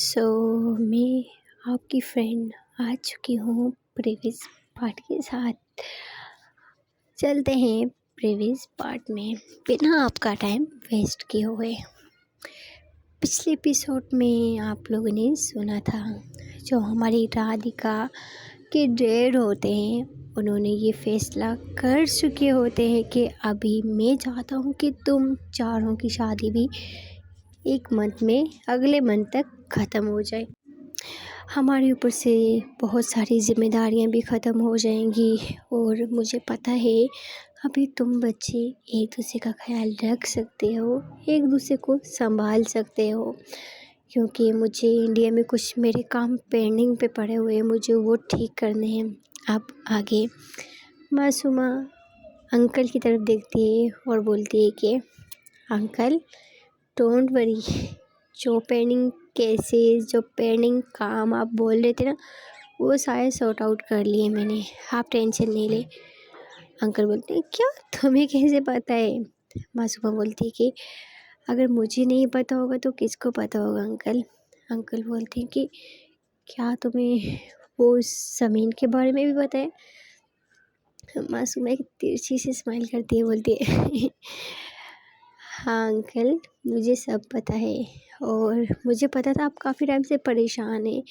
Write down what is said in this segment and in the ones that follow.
सो मैं आपकी फ्रेंड आ चुकी हूँ प्रीवियस पार्ट के साथ। चलते हैं प्रीवियस पार्ट में बिना आपका टाइम वेस्ट किए हुए। पिछले एपिसोड में आप लोगों ने सुना था जो हमारी राधिका के डैड होते हैं, उन्होंने ये फैसला कर चुके होते हैं कि अभी मैं चाहता हूँ कि तुम चारों की शादी भी एक मंथ में अगले मंथ तक ख़त्म हो जाए। हमारे ऊपर से बहुत सारी जिम्मेदारियां भी ख़त्म हो जाएंगी और मुझे पता है अभी तुम बच्चे एक दूसरे का ख्याल रख सकते हो, एक दूसरे को संभाल सकते हो, क्योंकि मुझे इंडिया में कुछ मेरे काम पेंडिंग पे पड़े हुए हैं, मुझे वो ठीक करने हैं। अब आगे मासूमा अंकल की तरफ देखती है और बोलती है कि अंकल डोंट वरी, जो पेंडिंग काम आप बोल रहे थे ना, वो सारे सॉर्ट आउट कर लिए मैंने, आप टेंशन नहीं ले। अंकल बोलते हैं क्या, तुम्हें कैसे पता है? मासूमा बोलती है कि अगर मुझे नहीं पता होगा तो किसको पता होगा अंकल। अंकल बोलते हैं कि क्या तुम्हें वो ज़मीन के बारे में भी पता है? मासूमा एक तिरछी से स्माइल करती है, बोलती है हाँ अंकल, मुझे सब पता है और मुझे पता था आप काफ़ी टाइम से परेशान हैं,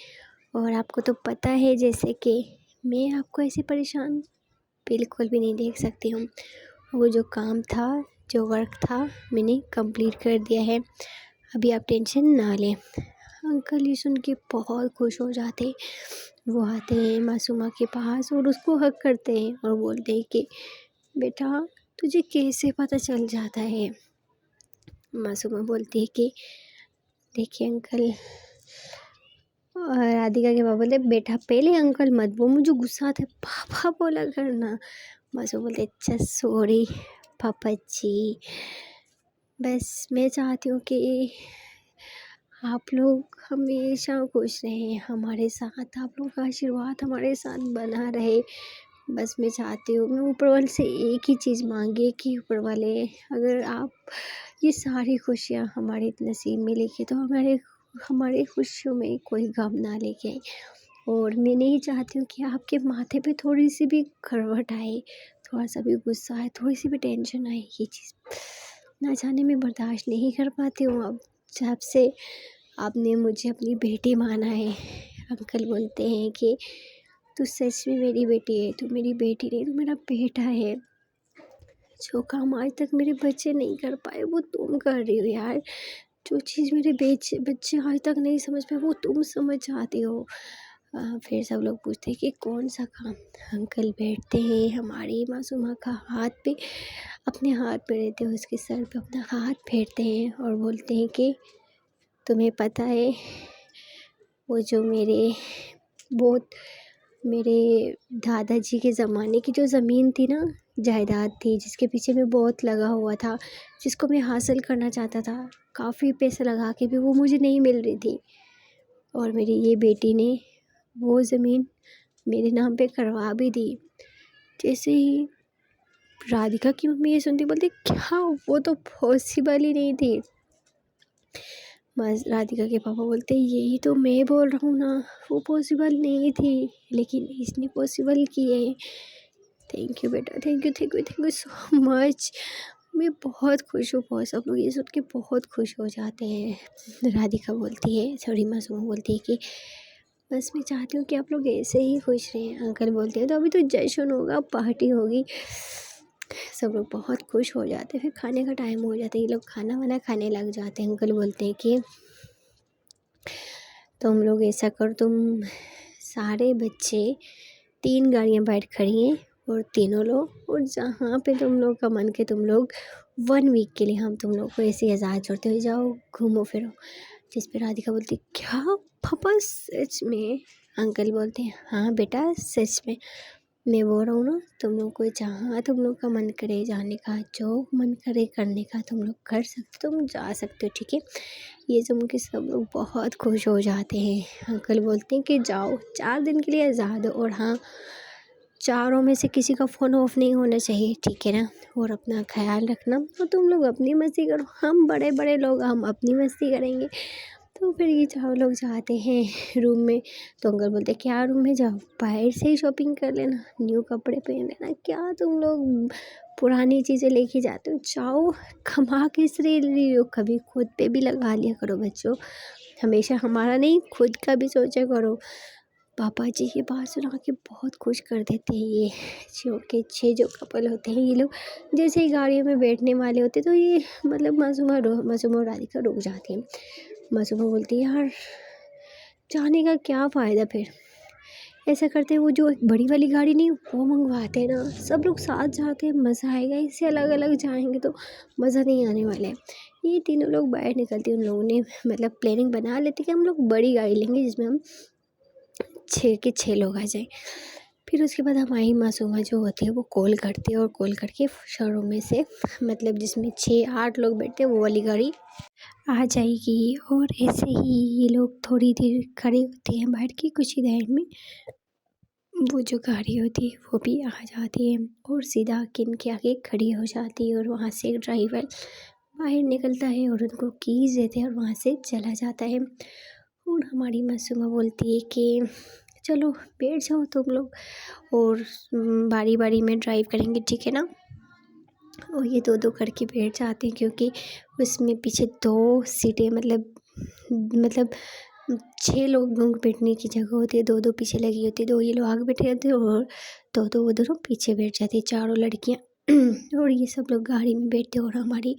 और आपको तो पता है जैसे कि मैं आपको ऐसे परेशान बिल्कुल भी नहीं देख सकती हूँ। वो जो काम था, जो वर्क था, मैंने कंप्लीट कर दिया है, अभी आप टेंशन ना लें। अंकल ये सुन के बहुत खुश हो जाते। वो आते हैं मासूमा के पास और उसको हग करते हैं और बोलते हैं कि बेटा तुझे कैसे पता चल जाता है? मासूमा बोलती है कि देखिए अंकल, और राधिका के पापा बोलते बेटा पहले अंकल मत बोल, मुझे गुस्सा आता है, पापा बोला करना। मासूमा बोलते अच्छा सॉरी पापा जी, बस मैं चाहती हूँ कि आप लोग हमेशा खुश रहें हमारे साथ, आप लोगों का आशीर्वाद हमारे साथ बना रहे। बस मैं चाहती हूँ, मैं ऊपर वाले से एक ही चीज़ मांगी कि ऊपर वाले अगर आप ये सारी खुशियाँ हमारे नसीब में लेके तो हमारे खुशियों में कोई गम ना लेके आए। और मैं नहीं चाहती हूँ कि आपके माथे पे थोड़ी सी भी करवट आए, थोड़ा सा भी गुस्सा आए, थोड़ी सी भी टेंशन आए। ये चीज़ ना जाने में बर्दाश्त नहीं कर पाती हूँ। अब जब से आपने मुझे अपनी बेटी माना है, अंकल बोलते हैं कि तू सच में मेरी बेटी है, तू मेरी बेटी नहीं, तू मेरा बेटा है। जो काम आज तक मेरे बच्चे नहीं कर पाए वो तुम कर रही हो यार। जो चीज़ मेरे बच्चे आज तक नहीं समझ पाए वो तुम समझ जाती हो। फिर सब लोग पूछते हैं कि कौन सा काम। अंकल बैठते हैं हमारी मासूमा का हाथ पे, अपने हाथ पे रहते हुए उसके सर पे अपना हाथ फेरते हैं और बोलते हैं कि तुम्हें पता है वो जो मेरे दादाजी के ज़माने की जो ज़मीन थी ना, जायदाद थी, जिसके पीछे मैं बहुत लगा हुआ था, जिसको मैं हासिल करना चाहता था, काफ़ी पैसा लगा के भी वो मुझे नहीं मिल रही थी, और मेरी ये बेटी ने वो ज़मीन मेरे नाम पे करवा भी दी। जैसे ही राधिका की मम्मी ये सुनती बोलती क्या, वो तो पॉसिबल ही नहीं थी। बस राधिका के पापा बोलते यही तो मैं बोल रहा हूँ ना, वो पॉसिबल नहीं थी लेकिन इसने पॉसिबल की है। थैंक यू बेटा, थैंक यू सो मच। मैं बहुत खुश हूँ, बहुत सब लोग ये सुन के बहुत खुश हो जाते हैं। राधिका बोलती है, सॉरी मासूमा बोलती है कि बस मैं चाहती हूँ कि आप लोग ऐसे ही खुश रहें। अंकल बोलते हैं तो अभी तो जश्न होगा, पार्टी होगी। सब लोग बहुत खुश हो जाते हैं। फिर खाने का टाइम हो जाता है, ये लोग खाना वाना खाने लग जाते हैं। अंकल बोलते हैं कि तुम लोग ऐसा करो, तुम सारे बच्चे 3 गाड़ियाँ बैठ खड़ी हैं और तीनों लोग, और जहाँ पे तुम लोग का मन के तुम लोग 1 वीक के लिए हम तुम लोग को ऐसे आज़ाद छोड़ते हुए जाओ, घूमो फिरो। जिस पे राधिका बोलती क्या पापा सच में? अंकल बोलते हैं हाँ बेटा सच में, मैं बोल रहा हूँ ना, तुम लोग को जहाँ तुम लोग का मन करे जाने का, जो मन करे करने का, तुम लोग कर सकते, तुम जा सकते हो, ठीक है। ये सुन के सब लोग बहुत खुश हो जाते हैं। अंकल बोलते हैं कि जाओ 4 दिन के लिए आज़ाद हो, और हाँ चारों में से किसी का फ़ोन ऑफ नहीं होना चाहिए, ठीक है ना। और अपना ख्याल रखना, और तुम लोग अपनी मस्ती करो, हम बड़े बड़े लोग हम अपनी मस्ती करेंगे। तो फिर ये चारों लोग जाते हैं रूम में। तो अंकल बोलते हैं क्या रूम में जाओ, बाहर से ही शॉपिंग कर लेना, न्यू कपड़े पहन लेना, क्या तुम लोग पुरानी चीज़ें लेके जाते हो, जाओ कमा के इसलिए रही हो, कभी खुद पे भी लगा लिया करो बच्चों, हमेशा हमारा नहीं खुद का भी सोचा करो। पापा जी ये बात सुना के बहुत खुश कर देते हैं ये जो कपल होते हैं ये लोग। जैसे ही गाड़ियों में बैठने वाले होते तो ये मतलब मासूमा और राधिका रुक जाती हैं। मासूमा बोलती है यार जाने का क्या फ़ायदा, फिर ऐसा करते हैं वो जो एक बड़ी वाली गाड़ी नहीं वो मंगवाते हैं ना, सब लोग साथ जाते हैं, मज़ा आएगा, इससे अलग अलग जाएंगे तो मज़ा नहीं आने वाला है। ये तीनों लोग बाहर निकलते उन लोगों ने मतलब प्लानिंग बना लेते कि हम लोग बड़ी गाड़ी लेंगे जिसमें हम 6 के 6 लोग आ जाएँ। फिर उसके बाद हमारी मासूमा जो होती है वो कॉल करती है और कॉल करके शोरूम में से मतलब जिसमें 6-8 लोग बैठते हैं वो वाली गाड़ी आ जाएगी। और ऐसे ही ये लोग थोड़ी देर खड़े होते हैं बाहर की, कुछ ही देर में वो जो गाड़ी होती है वो भी आ जाती है और सीधा किन के आगे खड़ी हो जाती है। और वहाँ से ड्राइवर बाहर निकलता है और उनको कीज़ देते हैं और वहाँ से चला जाता है। और हमारी मासूमा बोलती है कि चलो बैठ जाओ तुम लोग और बारी बारी में ड्राइव करेंगे, ठीक है ना। और ये दो दो करके बैठ जाते हैं क्योंकि उसमें पीछे 2 सीटें मतलब 6 लोगों के बैठने की जगह होती है, 2-2 पीछे लगी होती है, 2 ये लोग आगे बैठे रहते हैं और 2-2 वो दोनों पीछे बैठ जाती है, चारों लड़कियाँ। और ये सब लोग गाड़ी में बैठते हैं और हमारी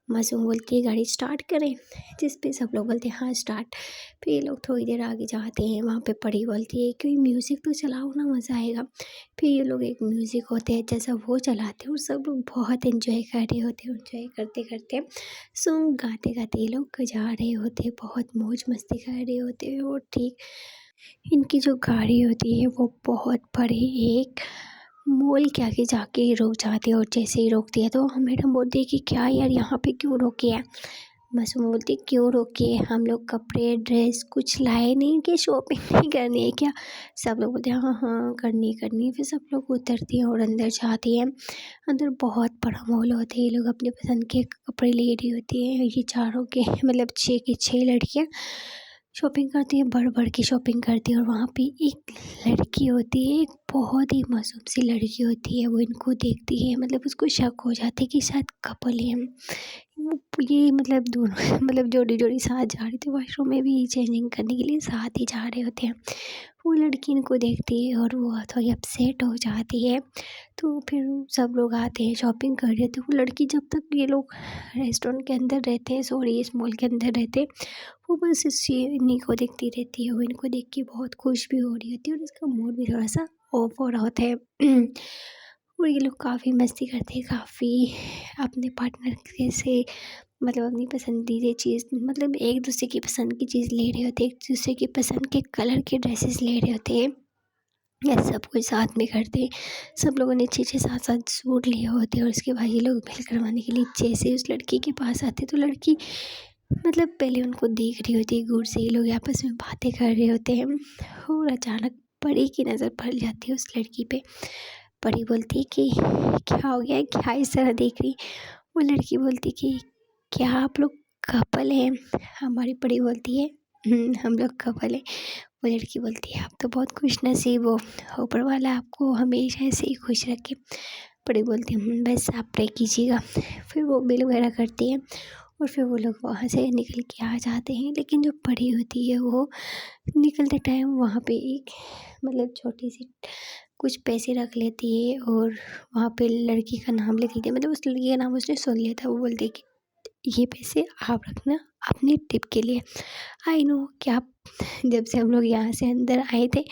मासूम बोलती है गाड़ी स्टार्ट करें, जिस पे सब लोग बोलते हैं हाँ स्टार्ट। फिर ये लोग थोड़ी देर आगे जाते हैं, वहाँ पे परी बोलती है कि म्यूज़िक तो चलाओ ना, मज़ा आएगा। फिर ये लोग एक म्यूज़िक होते हैं जैसा वो चलाते हैं और सब लोग बहुत एंजॉय कर रहे होते हैं। एंजॉय करते करते सॉन्ग गाते गाते ये लोग जा रहे होते हैं, बहुत मौज मस्ती कर रहे होते हैं। और ठीक इनकी जो गाड़ी होती है वो बहुत बड़े एक मॉल के आगे जाके रुक जाती है। और जैसे ही रोकती है तो मैडम बोलती है कि क्या यार यहाँ पे क्यों रोकी है। मासूम बोलती है क्यों रोकी है, हम लोग कपड़े ड्रेस कुछ लाए नहीं कि शॉपिंग नहीं करनी है क्या। सब लोग बोलते हैं हाँ हाँ करनी है। फिर सब लोग उतरती हैं और अंदर जाती हैं। अंदर बहुत बड़ा मॉल होता है, ये लोग अपने पसंद के कपड़े ले रही होती है, ये चारों के मतलब 6 की 6 लड़कियाँ शॉपिंग करती हैं, बढ़ की शॉपिंग करती है। और वहाँ पे एक लड़की होती है, एक बहुत ही मासूम सी लड़की होती है, वो इनको देखती है मतलब उसको शक हो जाता है कि शायद कपल है हम। वो ये मतलब दोनों मतलब जोड़ी साथ जा रहे थे वॉशरूम में भी चेंजिंग करने के लिए, साथ ही जा रहे होते हैं। वो लड़की इनको देखती है और वो थोड़ी अपसेट हो जाती है। तो फिर सब लोग आते हैं, शॉपिंग कर रहे थे। वो लड़की जब तक ये लोग रेस्टोरेंट के अंदर रहते हैं, सॉरी इस मॉल के अंदर रहते हैं, वो बस इन्हीं को देखती रहती है। वो इनको देख के बहुत खुश भी हो रही होती है और इसका मूड भी थोड़ा सा ऑफ हो रहा होता है। और ये लोग काफ़ी मस्ती करते हैं, काफ़ी अपने पार्टनर के से मतलब अपनी पसंदीदा चीज़ मतलब एक दूसरे की पसंद की चीज़ ले रहे होते हैं, एक दूसरे की पसंद के कलर के ड्रेसेस ले रहे होते हैं। या सब कुछ साथ में करते हैं। सब लोगों ने 6-6 7-7 सूट लिए होते हैं और उसके बाद ये लोग बिल करवाने के लिए जैसे ही उस लड़की के पास आते तो लड़की मतलब पहले उनको देख रही होती है दूर से, ये लोग आपस में बातें कर रहे होते हैं। और अचानक परी की नज़र पड़ जाती है उस लड़की पे। परी बोलती है कि क्या हो गया, क्या इस तरह देख रही। वो लड़की बोलती कि क्या आप लोग कपल हैं। हमारी परी बोलती है हम लोग कपल हैं। वो लड़की बोलती है आप तो बहुत खुश नसीब हो, ऊपर वाला आपको हमेशा ऐसे ही खुश रखे। परी बोलती है बस आप प्रे कीजिएगा। फिर वो बिल वगैरह करती है और फिर वो लोग वहाँ से निकल के आ जाते हैं। लेकिन जो परी होती है वो निकलते टाइम वहाँ पे एक मतलब छोटी सी कुछ पैसे रख लेती है और वहाँ पे लड़की का नाम लिख लेती है, मतलब उस लड़की का नाम उसने सुन लिया था। वो बोलती है कि ये पैसे आप रखना अपनी टिप के लिए। आई नो कि आप जब से हम लोग यहाँ से अंदर आए थे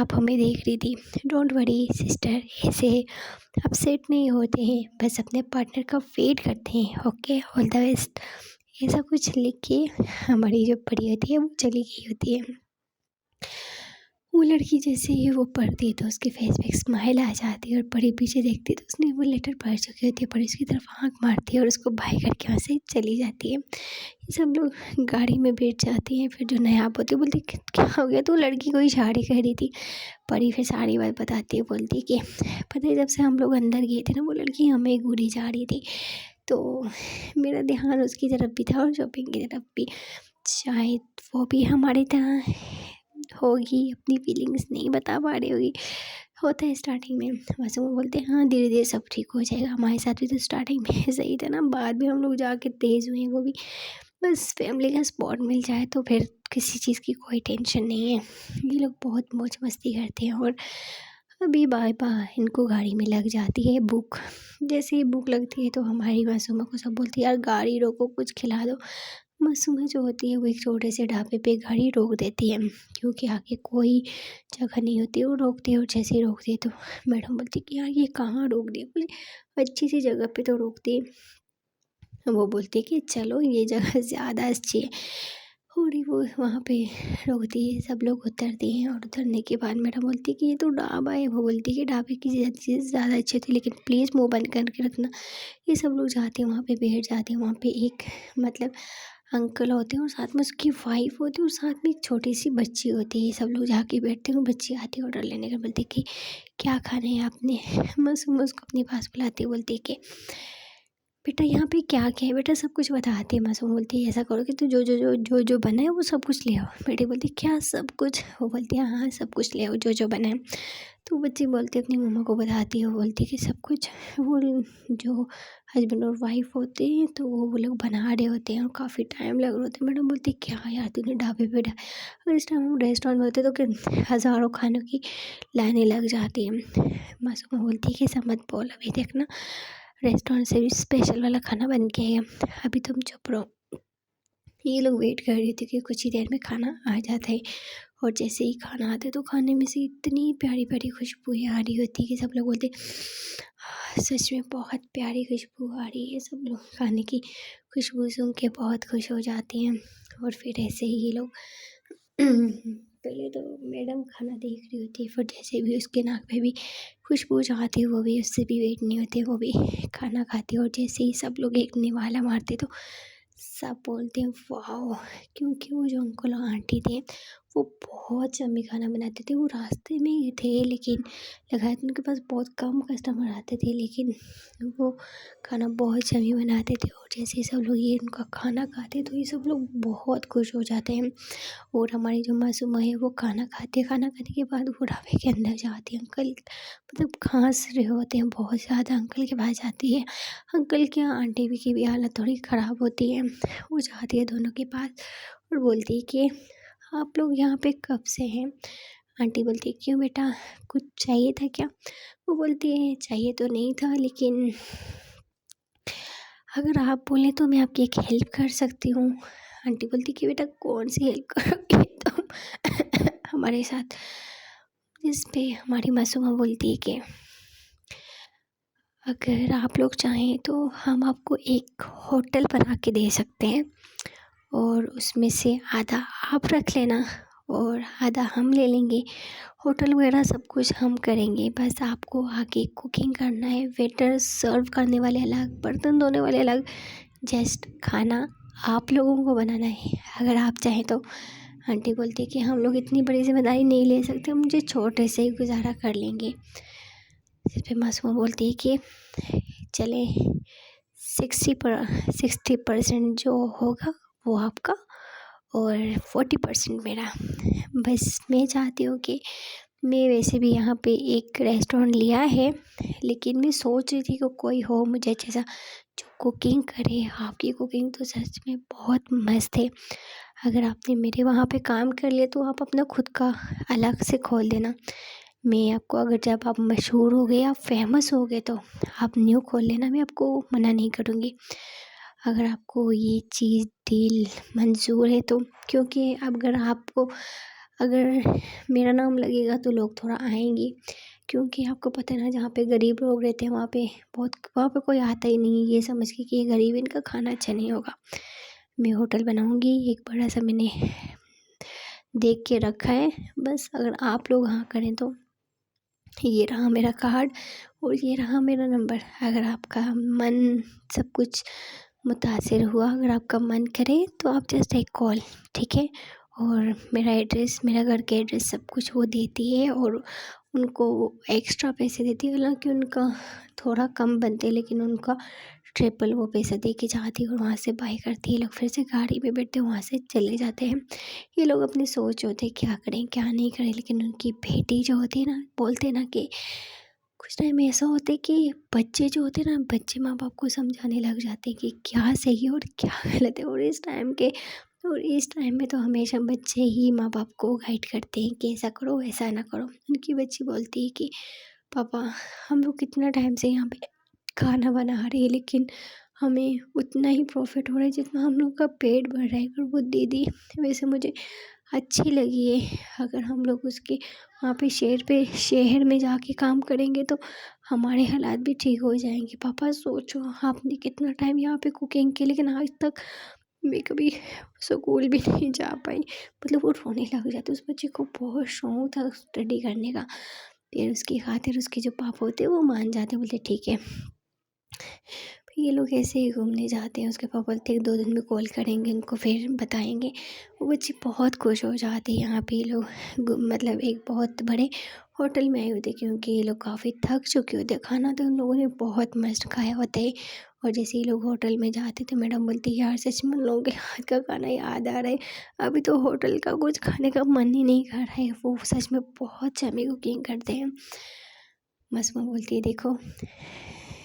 आप हमें देख रही थी, डोंट वरी सिस्टर, ऐसे अपसेट नहीं होते हैं, बस अपने पार्टनर का वेट करते हैं, ओके ऑल द बेस्ट। ऐसा कुछ लिख के हमारी जो परी होती है वो चली गई होती है। वो लड़की जैसे ही वो पढ़ती है तो उसके फेस पे एक स्माइल आ जाती है और परी पीछे देखती है तो उसने वो लेटर पढ़ चुकी होती है। परी उसकी तरफ आँख मारती है और उसको बाय करके वहाँ से चली जाती है। ये सब लोग गाड़ी में बैठ जाते हैं। फिर जो नायाब होती है बोलती है क्या हो गया, तो लड़की को इशारे कह रही थी। परी फिर सारी बात बताती है, बोलती है कि पता है जब से हम लोग अंदर गए थे ना वो लड़की हमें घूरी जा रही थी, तो मेरा ध्यान उसकी तरफ भी था और शॉपिंग की तरफ भी। शायद वो भी हमारी तरह होगी, अपनी फीलिंग्स नहीं बता पा रही होगी। होता है स्टार्टिंग में, मासूम बोलते हैं हाँ धीरे धीरे सब ठीक हो जाएगा। हमारे साथ भी तो स्टार्टिंग में सही था ना, बाद में हम लोग जाके तेज़ हुए हैं। वो भी बस फैमिली का सपोर्ट मिल जाए तो फिर किसी चीज़ की कोई टेंशन नहीं है। ये लोग बहुत मौज मस्ती करते हैं। और अभी बाय बाय इनको गाड़ी में लग जाती है भूख। जैसे ही भूख लगती है तो हमारी मासूमा को सब बोलती है यार गाड़ी रोको, कुछ खिला दो। मासूमा जो होती है वो एक छोटे से ढाबे पे गाड़ी रोक देती है, क्योंकि आगे कोई जगह नहीं होती। वो रोकती है और जैसे ही रोकती है तो मैडम बोलती है कि यार ये कहाँ रोक दी, कुछ अच्छी सी जगह पे तो रोकती है। वो बोलती है कि चलो ये जगह ज़्यादा अच्छी है। और वो वहाँ पे रोकती है, सब लोग उतरते हैं। और उतरने के बाद मैडम बोलती है कि ये तो ढाबा है। वो बोलती है कि ढाबे की चीज़ ज़्यादा अच्छी थी, लेकिन प्लीज़ मुँह बंद करके रखना। ये सब लोग जाते हैं वहाँ पे, बैठ जाते हैं। वहाँ पे एक मतलब अंकल होते हैं और साथ में उसकी वाइफ होती है और साथ में एक छोटी सी बच्ची होती है। ये सब लोग जाके बैठते हैं और बच्ची आती है ऑर्डर लेने का, बोलती है कि क्या खाना है आपने। मासूम उसको अपने पास बुलाती है, बोलती है कि बेटा यहाँ पे क्या क्या है, बेटा सब कुछ बताती है। मासूम बोलती है ऐसा करो कि तू जो बना है वो सब कुछ ले आओ। बेटी बोलती है क्या सब कुछ। वो बोलती है हाँ सब कुछ ले आओ जो बना है। तो बच्ची बोलती है अपनी मम्मा को बताती है। वो बोलती है कि सब कुछ वो जो हस्बैंड और वाइफ होते हैं तो वो लोग बना रहे होते हैं और काफ़ी टाइम लग रहा होता है। मैडम बोलती है क्या यार तूने ढाबे पे और इस टाइम हम रेस्टोरेंट में होते तो कि हज़ारों खानों की लाइनें लग जाती हैं। मासूमा बोलती है कि ऐसा मत बोल, अभी देखना रेस्टोरेंट से भी स्पेशल वाला खाना बन के आया, अभी तुम चुप रहो। ये लोग वेट कर रहे थे कि कुछ ही देर में खाना आ जाता है। और जैसे ही खाना आता है तो खाने में से इतनी प्यारी प्यारी खुशबुएं आ रही होती है कि सब लोग बोलते सच में बहुत प्यारी खुशबू आ रही है। सब लोग खाने की खुशबू सुन के बहुत खुश हो जाते हैं। और फिर ऐसे ही ये लोग पहले तो मैडम खाना देख रही होती है, फिर जैसे भी उसके नाक पे भी खुशबू जाती है वो भी उससे भी वेट नहीं होती, वो भी खाना खाती है। और जैसे ही सब लोग एक निवाला मारते तो सब बोलते हैं वाह, क्योंकि वो जो अंकल और आंटी थे वो बहुत यम्मी खाना बनाते थे। वो रास्ते में ही थे लेकिन लगा था उनके पास बहुत कम कस्टमर आते थे, लेकिन वो खाना बहुत यम्मी बनाते थे। और जैसे ही सब लोग ये उनका खाना खाते तो ये सब लोग बहुत खुश हो जाते हैं। और हमारी जो मासूमा है वो खाना खाने के बाद वो ढाबे के अंदर जाती है। अंकल मतलब खांस रहे होते हैं बहुत ज़्यादा, अंकल के पास जाती है। अंकल की आंटी भी की भी हालत थोड़ी ख़राब होती है। वो जाती है दोनों के पास और बोलती है कि आप लोग यहाँ पे कब से हैं। आंटी बोलती है क्यों बेटा, कुछ चाहिए था क्या। वो बोलती है चाहिए तो नहीं था, लेकिन अगर आप बोलें तो मैं आपकी एक हेल्प कर सकती हूँ। आंटी बोलती कि बेटा कौन सी हेल्प करोगे तुम हमारे साथ। इस पे हमारी मासूमा बोलती है कि अगर आप लोग चाहें तो हम आपको एक होटल बना के दे सकते हैं, और उसमें से आधा आप रख लेना और आधा हम ले लेंगे। होटल वगैरह सब कुछ हम करेंगे, बस आपको आके कुकिंग करना है। वेटर सर्व करने वाले अलग, बर्तन धोने वाले अलग, जस्ट खाना आप लोगों को बनाना है अगर आप चाहें तो। आंटी बोलती है कि हम लोग इतनी बड़ी जिम्मेदारी नहीं ले सकते, मुझे छोटे से ही गुजारा कर लेंगे। इस पे मासूमा बोलती है कि चले 60% जो होगा वो आपका और 40% मेरा। बस मैं चाहती हूँ कि मैं वैसे भी यहाँ पे एक रेस्टोरेंट लिया है, लेकिन मैं सोच रही थी कि कोई हो मुझे जैसा जो कुकिंग करे। आपकी कुकिंग तो सच में बहुत मस्त है। अगर आपने मेरे वहाँ पे काम कर लिया तो आप अपना खुद का अलग से खोल देना। मैं आपको अगर जब आप मशहूर हो गए, आप फेमस हो गए तो आप न्यू खोल लेना, मैं आपको मना नहीं करूँगी। अगर आपको ये चीज़ डील मंज़ूर है तो, क्योंकि अगर आपको अगर मेरा नाम लगेगा तो लोग थोड़ा आएंगे, क्योंकि आपको पता है ना जहाँ पे गरीब लोग रहते हैं वहाँ पे कोई आता ही नहीं ये समझ के कि ये गरीब, इनका खाना अच्छा नहीं होगा। मैं होटल बनाऊँगी एक बड़ा सा, मैंने देख के रखा है। बस अगर आप लोग हाँ करें तो ये रहा मेरा कार्ड और ये रहा मेरा नंबर। अगर आपका मन सब कुछ मुतासिर हुआ, अगर आपका मन करे तो आप जस्ट एक कॉल, ठीक है। और मेरा एड्रेस, मेरा घर का एड्रेस सब कुछ वो देती है और उनको एक्स्ट्रा पैसे देती है। हालांकि उनका थोड़ा कम बनते हैं, लेकिन उनका ट्रिपल वो पैसा दे के जाती है और वहाँ से बाय करती है। ये लोग फिर से गाड़ी में बैठते वहाँ से चले जाते हैं। ये लोग अपनी सोच होते क्या करें क्या नहीं करें, लेकिन उनकी बेटी जो होती है ना, बोलते हैं ना कि कुछ टाइम ऐसा होता है कि बच्चे जो होते हैं ना, बच्चे माँ बाप को समझाने लग जाते हैं कि क्या सही है और क्या गलत है। और इस टाइम में तो हमेशा बच्चे ही माँ बाप को गाइड करते हैं कि ऐसा करो ऐसा ना करो। उनकी बच्ची बोलती है कि पापा, हम लोग कितना टाइम से यहाँ पे खाना बना रहे हैं, लेकिन हमें उतना ही प्रॉफिट हो रहा है जितना हम लोग का पेट भर रहा है। और वो दीदी वैसे मुझे अच्छी लगी है। अगर हम लोग उसके वहाँ पे शहर में जाके काम करेंगे तो हमारे हालात भी ठीक हो जाएंगे। पापा सोचो, आपने कितना टाइम यहाँ पे कुकिंग की, लेकिन आज तक मैं कभी स्कूल भी नहीं जा पाई। मतलब वो रोने लग जाती। उस बच्चे को बहुत शौक था स्टडी करने का। फिर उसकी खातिर उसके जो पापा होते हैं वो मान जाते, बोलते ठीक है। फिर ये लोग ऐसे ही घूमने जाते हैं। उसके पापा बोलते हैं 2 दिन में कॉल करेंगे उनको, फिर बताएंगे। वो बच्ची बहुत खुश हो जाती है। यहाँ पे ये लोग मतलब एक बहुत बड़े होटल में आए होते हैं, क्योंकि ये लोग काफ़ी थक चुके होते हैं। खाना तो उन लोगों ने बहुत मस्त खाया होता है। और जैसे ही लोग होटल में जाते तो मैडम बोलती यार सच में उन लोगों के हाथ का खाना याद आ रहा है। अभी तो होटल का कुछ खाने का मन ही नहीं कर रहा है। वो सच में बहुत यम्मी कुकिंग करते हैं। मसमा बोलती है देखो,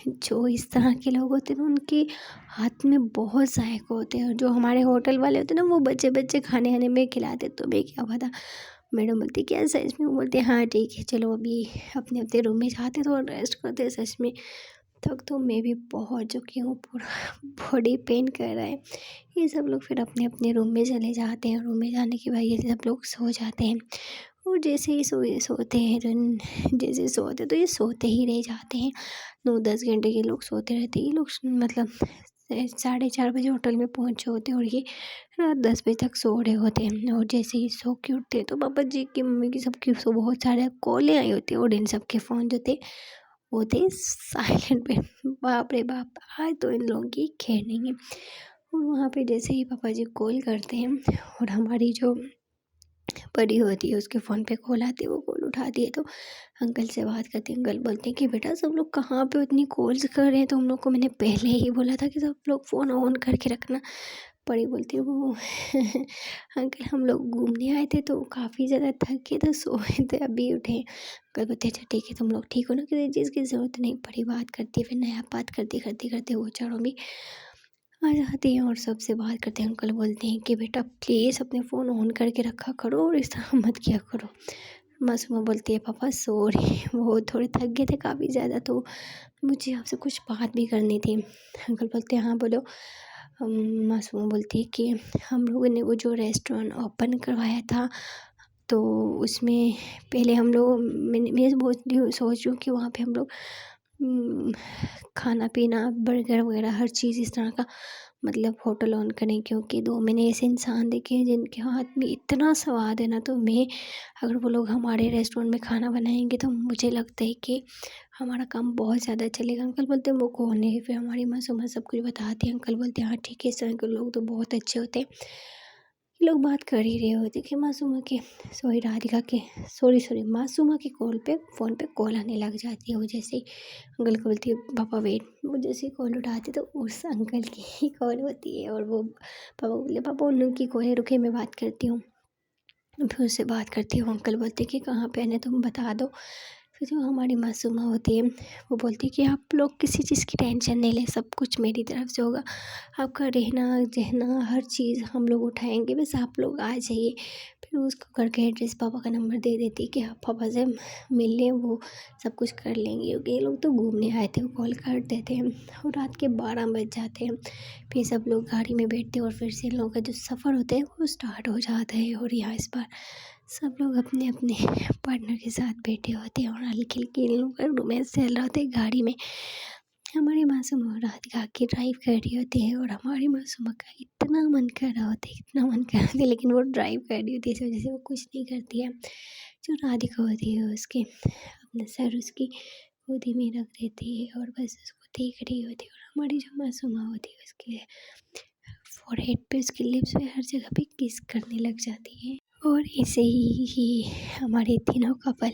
जो इस तरह के लोग होते हैं ना, उनके हाथ में बहुत जायका होते हैं। और जो हमारे होटल वाले होते हैं ना, वो बच्चे बच्चे खाने आने में खिलाते, तो मैं क्या पता। मैडम बोलती क्या सच में? वो बोलते हाँ ठीक है, चलो अभी अपने अपने रूम में जाते तो रेस्ट करते। सच में थक तो मैं भी बहुत चुकी हूँ, पूरा बॉडी पेन कर रहा है। ये सब लोग फिर अपने अपने रूम में चले जाते हैं। रूम में जाने के बाद ये सब लोग सो जाते हैं। और जैसे ही सोते हैं तो जैसे सोते तो ये सोते ही रह जाते हैं। 9-10 घंटे के लोग सोते रहते हैं। ये लोग मतलब 4:30 बजे होटल में पहुँचे होते हैं और ये रात 10 बजे तक सो रहे होते हैं। और जैसे ही सो के उठते हैं तो पापा जी की, मम्मी की, सबकी सो बहुत सारे कॉलें आई होती हैं। और इन सबके फ़ोन जो थे वो थे साइलेंट पे। बाप रे बाप, आज तो इन लोगों की खैर नहीं है। और वहाँ पे जैसे ही पापा जी कॉल करते हैं और हमारी जो बड़ी होती है उसके फ़ोन पे कॉल आती है, वो कॉल उठाती है तो अंकल से बात करती है। अंकल बोलते हैं कि बेटा सब लोग कहाँ पे इतनी कॉल्स कर रहे हैं, तो हम लोग को मैंने पहले ही बोला था कि सब लोग फ़ोन ऑन करके रखना। बड़ी बोलती है वो अंकल हम लोग घूमने आए थे तो काफ़ी ज़्यादा थक गए तो सोए थे, अभी उठे। अंकल बोलते अच्छा ठीक है, तुम लोग ठीक हो ना, किसी चीज़ की ज़रूरत नहीं पड़ी। बात करती है, फिर नया बात करते करते करते वो चारों भी आ जाती हैं और सबसे बात करते हैं। अंकल बोलते हैं कि बेटा प्लीज़ अपने फ़ोन ऑन करके रखा करो और इस तरह मत किया करो। मासूमा बोलती है पापा सॉरी, वो थोड़े थक गए थे काफ़ी ज़्यादा, तो मुझे आपसे कुछ बात भी करनी थी। अंकल बोलते हैं हाँ बोलो। मासूमा बोलती है कि हम लोगों ने वो जो रेस्टोरेंट ओपन करवाया था, तो उसमें पहले हम लोग मैं सोच रही हूँ कि वहाँ पे हम लोग खाना पीना बर्गर वगैरह हर चीज़ इस तरह का मतलब होटल ऑन करें, क्योंकि 2 मैंने ऐसे इंसान देखे हैं जिनके हाथ में इतना स्वाद है ना। तो मैं, अगर वो लोग हमारे रेस्टोरेंट में खाना बनाएंगे तो मुझे लगता है कि हमारा काम बहुत ज़्यादा चलेगा। अंकल बोलते हैं वो कौन है? फिर हमारी मासूमा सब कुछ बताती है। अंकल बोलते हैं हाँ ठीक है, इस तरह के लोग तो बहुत अच्छे होते हैं। ये लोग बात कर ही रहे होते कि मासूमा के, सॉरी राधिका के, सॉरी मासूमा के कॉल पे फ़ोन पे कॉल आने लग जाती है। वो जैसे ही अंकल को बोलती है पापा वेट, वो जैसे ही कॉल उठाती तो उस अंकल की ही कॉल होती है। और वो पापा बोले पापा उन लोग की कॉल है, रुके मैं बात करती हूँ। फिर उससे बात करती हूँ। अंकल बोलते कि कहाँ पे आना, तुम बता दो। फिर जो हमारी मासूमा होती है वो बोलती है कि आप लोग किसी चीज़ की टेंशन नहीं लें, सब कुछ मेरी तरफ से होगा। आपका रहना सहना हर चीज़ हम लोग उठाएंगे, बस आप लोग आ जाइए। फिर उसको घर का एड्रेस पापा का नंबर दे देती है कि आप पापा से मिल लें, वो सब कुछ कर लेंगे। क्योंकि ये लोग तो घूमने आए थे, वो कॉल कर देते हैं और रात के 12 बज जाते हैं। फिर सब लोग गाड़ी में बैठते हैं और फिर से इन लोगों का जो सफ़र होता है वो स्टार्ट हो जाता है। और यहाँ इस बार सब लोग अपने अपने पार्टनर के साथ बैठे होते हैं और हल्की हल्की इन लोगों का रोमांस चल रहा होता है गाड़ी में। हमारी मासूमा और राधिका आके ड्राइव कर रही होती है और हमारी मासूमा का इतना मन कर रहा होता है, इतना मन कर रहा होता है, लेकिन वो ड्राइव कर रही होती है, इस वजह से वो कुछ नहीं करती है। जो राधिका होती है उसके अपना सर उसकी गोदी में रख देती है और बस उसको देख रही होती है। और हमारी जो मासूमा होती है उसके फोरहेड पे, उसके लिप्स पे, हर जगह पे किस करने लग जाती है। और ऐसे ही हमारे तीनों कपल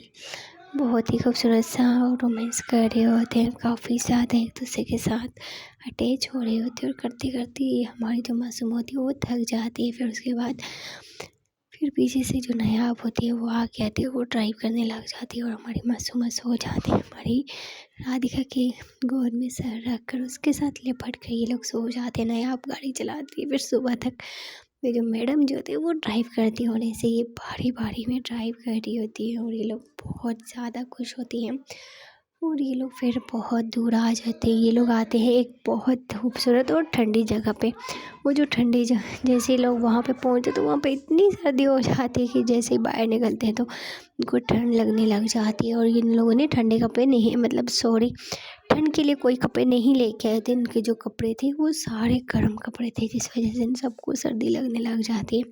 बहुत ही खूबसूरत सा रोमांस कर रहे होते हैं, काफ़ी ज़्यादा एक दूसरे के साथ अटैच हो रहे होते हैं, और करते करते हमारी जो मासूम होती है वो थक जाती है। फिर उसके बाद फिर पीछे से जो नायाब होती है वो आके आती है, वो ड्राइव करने लग जाती है और हमारी मासूमा सो जाती है। हमारी राधिका के गोद में सर रख कर उसके साथ लिपट कर ये लोग सो जाते हैं। नायाब गाड़ी चलाती है, फिर सुबह तक ये जो मैडम जो होती है वो ड्राइव करती होने से ये बारी बारी में ड्राइव कर रही होती है, और ये लोग बहुत ज़्यादा खुश होती हैं। और ये लोग फिर बहुत दूर आ जाते हैं। ये लोग आते हैं एक बहुत खूबसूरत और ठंडी जगह पे। वो जो ठंडी जगह जैसे ही लोग वहाँ पे पहुँचते तो वहाँ पे इतनी सर्दी हो जाती है कि जैसे ही बाहर निकलते हैं तो उनको ठंड लगने लग जाती है। और इन लोगों ने ठंडे कपड़े नहीं, मतलब सॉरी, ठंड के लिए कोई कपड़े नहीं लेके आए थे। इनके जो कपड़े थे वो सारे गर्म कपड़े थे, जिस वजह से इन सबको सर्दी लगने लग जाती है।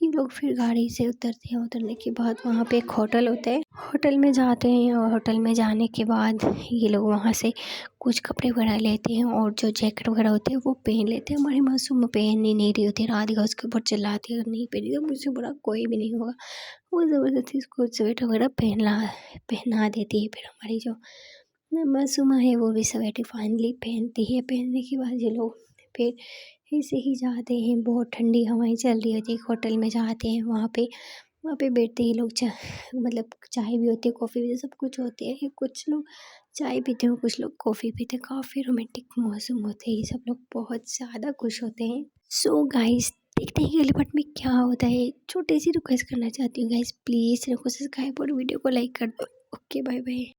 ये लोग फिर गाड़ी से उतरते हैं। उतरने के बाद वहाँ पे एक होटल होता है, होटल में जाते हैं, और होटल में जाने के बाद ये लोग वहाँ से कुछ कपड़े वगैरह लेते हैं और जो जैकेट वगैरह होते हैं वो पहन लेते हैं। हमारी मासूम पहन ही नहीं रही होती, राधिका उसके ऊपर चिल्लाती है, नहीं पहनी तो मुझसे बुरा कोई भी नहीं होगा। वो ज़बरदस्ती उसको स्वेटर वगैरह पहना देती है। फिर हमारी जो मासूमा है वो भी स्वेटर फाइनली पहनती है। पहनने के बाद ये लोग फिर ऐसे ही जाते हैं, बहुत ठंडी हवाएं चल रही होती है। एक होटल में जाते हैं, वहाँ पे बैठते ही लोग मतलब चाय भी होती है, कॉफ़ी भी, सब कुछ होते हैं। कुछ लोग चाय पीते हैं, कुछ लोग कॉफ़ी पीते हैं। काफ़ी रोमांटिक मौसम होते हैं, ये सब लोग बहुत ज़्यादा खुश होते हैं। सो गाइस, देखते हैं कि अगले पार्ट में क्या होता है। छोटी सी रिक्वेस्ट करना चाहती हूँ गाइस, प्लीज़ चैनल को सब्सक्राइब और वीडियो को लाइक कर दो। Okay, bye bye.